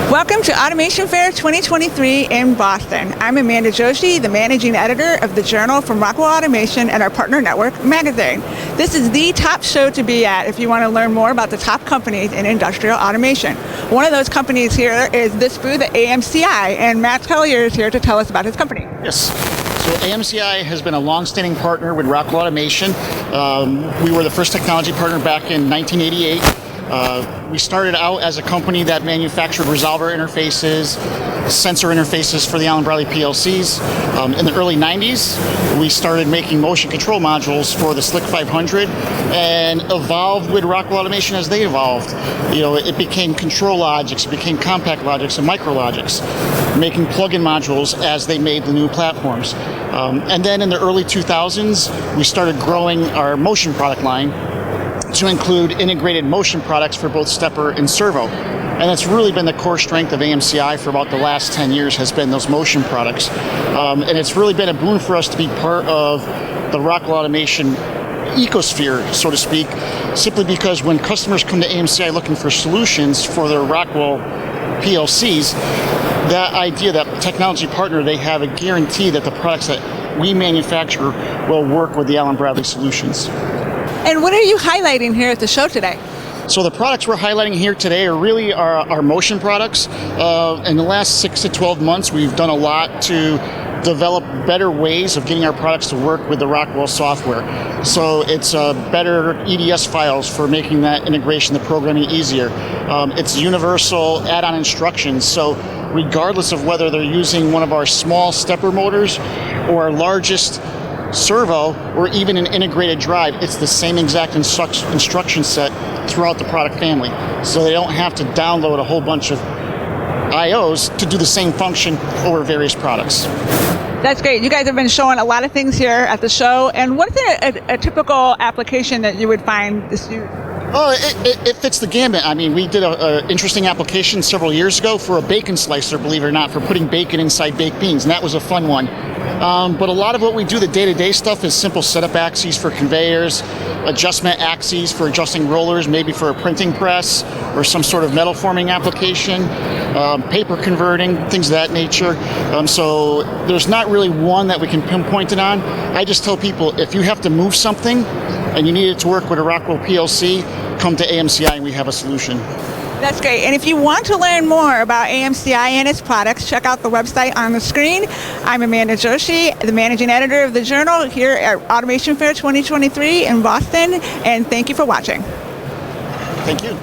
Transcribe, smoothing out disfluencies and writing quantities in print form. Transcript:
Welcome to Automation Fair 2023 in Boston. I'm Amanda Joshi, the managing editor of the Journal from Rockwell Automation and our partner network magazine. This is the top show to be at if you want to learn more about the top companies in industrial automation. One of those companies here is this booth at AMCI, and Matt Collier is here to tell us about his company. Yes. So AMCI has been a long-standing partner with Rockwell Automation. We were the first technology partner back in 1988. We started out as a company that manufactured resolver interfaces, sensor interfaces for the Allen Bradley PLCs. In the early 90s, we started making motion control modules for the Slick 500 and evolved with Rockwell Automation as they evolved. You know, it became control logics, it became compact logics and micro logics, making plug-in modules as they made the new platforms. And then in the early 2000s, we started growing our motion product line to include integrated motion products for both stepper and servo. And that's really been the core strength of AMCI for about the last 10 years, has been those motion products. And it's really been a boon for us to be part of the Rockwell Automation ecosphere, so to speak, simply because when customers come to AMCI looking for solutions for their Rockwell PLCs, that idea, that technology partner, they have a guarantee that the products that we manufacture will work with the Allen Bradley solutions. And what are you highlighting here at the show today? So the products we're highlighting here today are really our motion products. In the last 6 to 12 months, we've done a lot to develop better ways of getting our products to work with the Rockwell software. So it's better EDS files for making that integration, the programming easier. It's universal add-on instructions. So regardless of whether they're using one of our small stepper motors or our largest servo or even an integrated drive, it's the same exact instruction set throughout the product family. So they don't have to download a whole bunch of IOs to do the same function over various products. That's great. You guys have been showing a lot of things here at the show. And what's a typical application that you would find this used? Oh, it fits the gamut. I mean, we did an interesting application several years ago for a bacon slicer, believe it or not, for putting bacon inside baked beans, and that was a fun one. But a lot of what we do, the day-to-day stuff, is simple setup axes for conveyors, adjustment axes for adjusting rollers, maybe for a printing press or some sort of metal forming application, paper converting, things of that nature. So there's not really one that we can pinpoint it on. I just tell people, if you have to move something and you need it to work with a Rockwell PLC, come to AMCI and we have a solution. That's great. And if you want to learn more about AMCI and its products, check out the website on the screen. I'm Amanda Joshi, the managing editor of the Journal here at Automation Fair 2023 in Boston, and thank you for watching. Thank you.